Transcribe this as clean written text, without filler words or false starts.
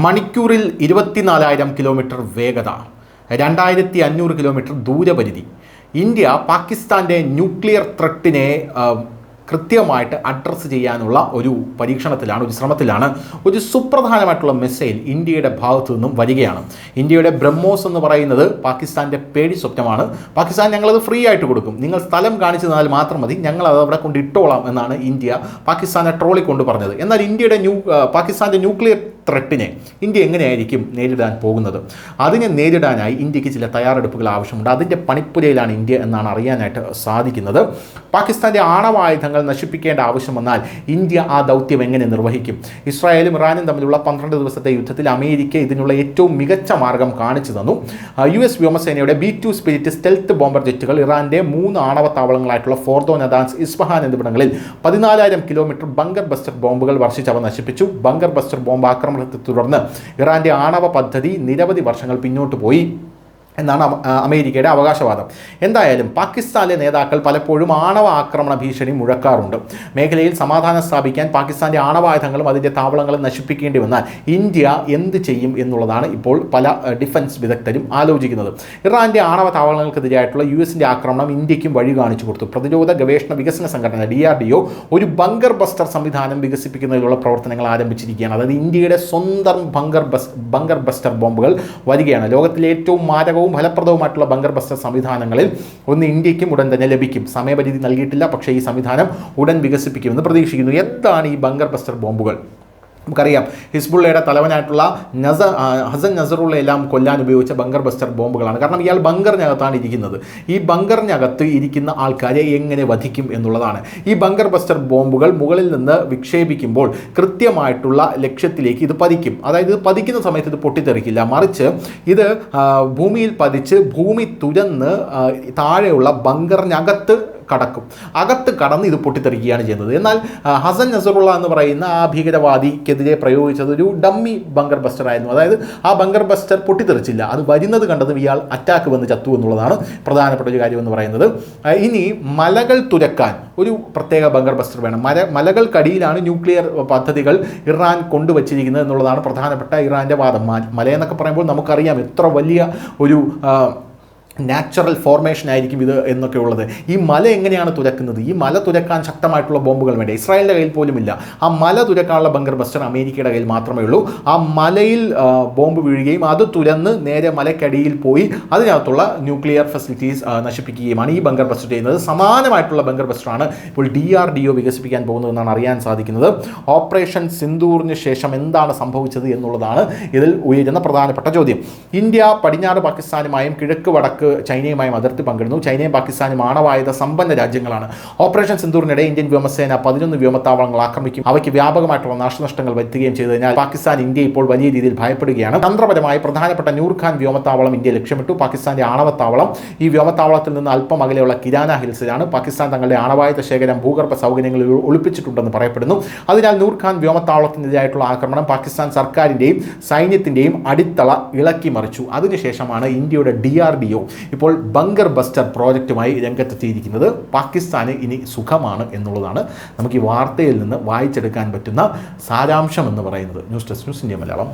മണിക്കൂറിൽ 24,000 കിലോമീറ്റർ വേഗത, 2,500 kilometre ദൂരപരിധി. India പാകിസ്ഥാൻ്റെ ന്യൂക്ലിയർ ത്രെട്ടിനെ കൃത്യമായിട്ട് അഡ്രസ്സ് ചെയ്യാനുള്ള ഒരു പരീക്ഷണത്തിലാണ്, ഒരു ശ്രമത്തിലാണ്. ഒരു സുപ്രധാനമായിട്ടുള്ള മിസൈൽ ഇന്ത്യയുടെ ഭാഗത്തു നിന്നും വരികയാണ്. ഇന്ത്യയുടെ ബ്രഹ്മോസ് എന്ന് പറയുന്നത് പാകിസ്ഥാൻ്റെ പേടി സ്വപ്നമാണ്. പാകിസ്ഥാൻ ഞങ്ങളത് ഫ്രീ ആയിട്ട് കൊടുക്കും, നിങ്ങൾ സ്ഥലം കാണിച്ചു തന്നാൽ മാത്രം മതി, ഞങ്ങൾ അത് അവിടെ കൊണ്ട് ഇട്ടോളാം എന്നാണ് ഇന്ത്യ പാകിസ്ഥാനെ ട്രോളിക്കൊണ്ട് പറഞ്ഞത്. എന്നാൽ ഇന്ത്യയുടെ പാകിസ്ഥാൻ്റെ ന്യൂക്ലിയർ ത്രെട്ടിനെ ഇന്ത്യ എങ്ങനെയായിരിക്കും നേരിടാൻ പോകുന്നത്? അതിനെ നേരിടാനായി ഇന്ത്യക്ക് ചില തയ്യാറെടുപ്പുകൾ ആവശ്യമുണ്ട്. അതിൻ്റെ പണിപ്പുരയിലാണ് ഇന്ത്യ എന്നാണ് അറിയാനായിട്ട് സാധിക്കുന്നത്. പാകിസ്ഥാൻ്റെ ആണവായുധങ്ങൾ നശിപ്പിക്കേണ്ട ആവശ്യം വന്നാൽ ഇന്ത്യ ആ ദൗത്യം എങ്ങനെ നിർവഹിക്കും? ഇസ്രായേലും ഇറാനും തമ്മിലുള്ള 12 ദിവസത്തെ യുദ്ധത്തിൽ അമേരിക്ക ഇതിനുള്ള ഏറ്റവും മികച്ച മാർഗം കാണിച്ചു തന്നു. US വ്യോമസേനയുടെ B-2 സ്പിരിറ്റ് സ്റ്റെൽത്ത് ബോംബർ ജെറ്റുകൾ ഇറാൻ്റെ 3 ആണവ താവളങ്ങളായിട്ടുള്ള ഫോർദോ, നദാൻസ്, ഇസ്ഫഹാൻ എന്നിവിടങ്ങളിൽ 14,000 കിലോമീറ്റർ ബങ്കർ ബസ്റ്റർ ബോംബുകൾ വർഷിച്ച് അവ നശിപ്പിച്ചു. ബങ്കർ ബസ്റ്റർ ബോംബ് ആക്രമണത്തെ തുടർന്ന് ഇറാന്റെ ആണവ പദ്ധതി നിരവധി വർഷങ്ങൾ പിന്നോട്ട് പോയി എന്നാണ് അമേരിക്കയുടെ അവകാശവാദം. എന്തായാലും പാകിസ്ഥാനിലെ നേതാക്കൾ പലപ്പോഴും ആണവ ആക്രമണ ഭീഷണി മുഴക്കാറുണ്ട്. മേഖലയിൽ സമാധാനം സ്ഥാപിക്കാൻ പാകിസ്ഥാൻ്റെ ആണവായുധങ്ങളും അതിൻ്റെ താവളങ്ങളും നശിപ്പിക്കേണ്ടി വന്നാൽ ഇന്ത്യ എന്ത് ചെയ്യും എന്നുള്ളതാണ് ഇപ്പോൾ പല ഡിഫൻസ് വിദഗ്ധരും ആലോചിക്കുന്നത്. ഇറാൻ്റെ ആണവ താവളങ്ങൾക്കെതിരായിട്ടുള്ള US-ൻ്റെ ആക്രമണം ഇന്ത്യക്കും വഴി കാണിച്ചു കൊടുത്തു. പ്രതിരോധ ഗവേഷണ വികസന സംഘടന DRDO ഒരു ബങ്കർ ബസ്റ്റർ സംവിധാനം വികസിപ്പിക്കുന്നതിനുള്ള പ്രവർത്തനങ്ങൾ ആരംഭിച്ചിരിക്കുകയാണ്. അതായത് ഇന്ത്യയുടെ സ്വന്തം ബങ്കർ ബസ്റ്റർ ബോംബുകൾ വരികയാണ്. ലോകത്തിലെ ഏറ്റവും മാരകവും ഫലപ്രദവുമായിട്ടുള്ള ബങ്കർ ബസ്റ്റർ സംവിധാനങ്ങളിൽ ഒന്ന് ഇന്ത്യക്കും ഉടൻ തന്നെ ലഭിക്കും. സമയപരിധി നൽകിയിട്ടില്ല, പക്ഷേ ഈ സംവിധാനം ഉടൻ വികസിപ്പിക്കുമെന്ന് പ്രതീക്ഷിക്കുന്നു. എന്താണ് ഈ ബങ്കർ ബസ്റ്റർ ബോംബുകൾ? നമുക്കറിയാം, ഹിസ്ബുള്ളയുടെ തലവനായിട്ടുള്ള ഹസൻ നസറുള്ള എല്ലാം കൊല്ലാൻ ഉപയോഗിച്ച ബങ്കർ ബസ്റ്റർ ബോംബുകളാണ്. കാരണം ഇയാൾ ബങ്കറിനകത്താണ് ഇരിക്കുന്നത്. ഈ ബങ്കറിനകത്ത് ഇരിക്കുന്ന ആൾക്കാരെ എങ്ങനെ വധിക്കും എന്നുള്ളതാണ്. ഈ ബങ്കർ ബസ്റ്റർ ബോംബുകൾ മുകളിൽ നിന്ന് വിക്ഷേപിക്കുമ്പോൾ കൃത്യമായിട്ടുള്ള ലക്ഷ്യത്തിലേക്ക് ഇത് പതിക്കും. അതായത് ഇത് പതിക്കുന്ന സമയത്ത് ഇത് പൊട്ടിത്തെറിക്കില്ല, മറിച്ച് ഇത് ഭൂമിയിൽ പതിച്ച് ഭൂമി തുരന്ന് താഴെയുള്ള ബങ്കറിനകത്ത് അകത്ത് കടന്ന് ഇത് പൊട്ടിത്തെറിക്കുകയാണ് ചെയ്യുന്നത്. എന്നാൽ ഹസൻ നസറുള്ള എന്ന് പറയുന്ന ആ ഭീകരവാദിക്കെതിരെ പ്രയോഗിച്ചത് ഒരു ഡമ്മി ബങ്കർ ബസ്റ്റർ ആയിരുന്നു. അതായത് ആ ബങ്കർ ബസ്റ്റർ പൊട്ടിത്തെറിച്ചില്ല, അത് വരുന്നത് കണ്ടതും ഇയാൾ അറ്റാക്ക് വന്ന് ചത്തു എന്നുള്ളതാണ് പ്രധാനപ്പെട്ട ഒരു കാര്യം എന്ന് പറയുന്നത്. ഇനി മലകൾ തുരക്കാൻ ഒരു പ്രത്യേക ബങ്കർ ബസ്റ്റർ വേണം. മലകൾക്കടിയിലാണ് ന്യൂക്ലിയർ പദ്ധതികൾ ഇറാൻ കൊണ്ടുവച്ചിരിക്കുന്നത് എന്നുള്ളതാണ് പ്രധാനപ്പെട്ട ഇറാൻ്റെ വാദം. മലയെന്നൊക്കെ പറയുമ്പോൾ നമുക്കറിയാം എത്ര വലിയ ഒരു നാച്ചുറൽ ഫോർമേഷൻ ആയിരിക്കും ഇത് എന്നൊക്കെ ഉള്ളത്. ഈ മല എങ്ങനെയാണ് തുരക്കുന്നത്? ഈ മല തുരക്കാൻ ശക്തമായിട്ടുള്ള ബോംബുകൾ വേണ്ട. ഇസ്രായേലിൻ്റെ കയ്യിൽ പോലുമില്ല. ആ മല തുരക്കാനുള്ള ബങ്കർ ബസ്റ്റർ അമേരിക്കയുടെ കയ്യിൽ മാത്രമേ ഉള്ളൂ. ആ മലയിൽ ബോംബ് വീഴുകയും അത് തുരന്ന് നേരെ മലക്കടിയിൽ പോയി അതിനകത്തുള്ള ന്യൂക്ലിയർ ഫെസിലിറ്റീസ് നശിപ്പിക്കുകയുമാണ് ഈ ബങ്കർ ബസ്റ്റർ ചെയ്യുന്നത്. സമാനമായിട്ടുള്ള ബങ്കർ ബസ്റ്ററാണ് ഇപ്പോൾ DRDO വികസിപ്പിക്കാൻ പോകുന്നതെന്നാണ് അറിയാൻ സാധിക്കുന്നത്. ഓപ്പറേഷൻ സിന്ദൂറിന് ശേഷം എന്താണ് സംഭവിച്ചത് എന്നുള്ളതാണ് ഇതിൽ ഉയരുന്ന പ്രധാനപ്പെട്ട ചോദ്യം. ഇന്ത്യ പടിഞ്ഞാറ് പാകിസ്ഥാനുമായും കിഴക്ക് വടക്ക് ചൈനയുമായും അതിർത്തി പങ്കിടുന്നു. ചൈനയും പാകിസ്ഥാനും ആണവായുധ സമ്പന്ന രാജ്യങ്ങളാണ്. ഓപ്പറേഷൻ സിന്ദൂറിനിടെ ഇന്ത്യൻ വ്യോമസേന 11 വ്യോമത്താവളങ്ങൾ ആക്രമിക്കും, അവയ്ക്ക് വ്യാപകമായിട്ടുള്ള നാശനഷ്ടങ്ങൾ വരുത്തുകയും ചെയ്തതിനാൽ പാകിസ്ഥാൻ ഇന്ത്യ ഇപ്പോൾ വലിയ രീതിയിൽ ഭയപ്പെടുകയാണ്. തന്ത്രപരമായി പ്രധാനപ്പെട്ട നൂർഖാൻ വ്യോമത്താവളം ഇന്ത്യ ലക്ഷ്യമിട്ടു. പാകിസ്ഥാന്റെ ആണവത്താവളം ഈ വ്യോമത്താവളത്തിൽ നിന്ന് അല്പം അകലെയുള്ള കിരാന ഹിൽസിലാണ്. പാകിസ്ഥാൻ തങ്ങളുടെ ആണവായുധ ശേഖരം ഭൂഗർഭ സൗകര്യങ്ങളിൽ ഒളിപ്പിച്ചിട്ടുണ്ടെന്ന് പറയപ്പെടുന്നു. അതിനാൽ നൂർഖാൻ വ്യോമത്താവളത്തിനെതിരായിട്ടുള്ള ആക്രമണം പാകിസ്ഥാൻ സർക്കാരിൻ്റെയും സൈന്യത്തിൻ്റെയും അടിത്തള ഇളക്കി മറിച്ചു. അതിനുശേഷമാണ് ഇന്ത്യയുടെ DRDO ഇപ്പോൾ ബങ്കർ ബസ്റ്റർ പ്രോജക്റ്റുമായി രംഗത്തെത്തിയിരിക്കുന്നത്. പാകിസ്ഥാന് ഇനി സുഖമാണ് എന്നുള്ളതാണ് നമുക്ക് ഈ വാർത്തയിൽ നിന്ന് വായിച്ചെടുക്കാൻ പറ്റുന്ന സാരാംശം എന്ന് പറയുന്നത്. News desk, news India Malayalam.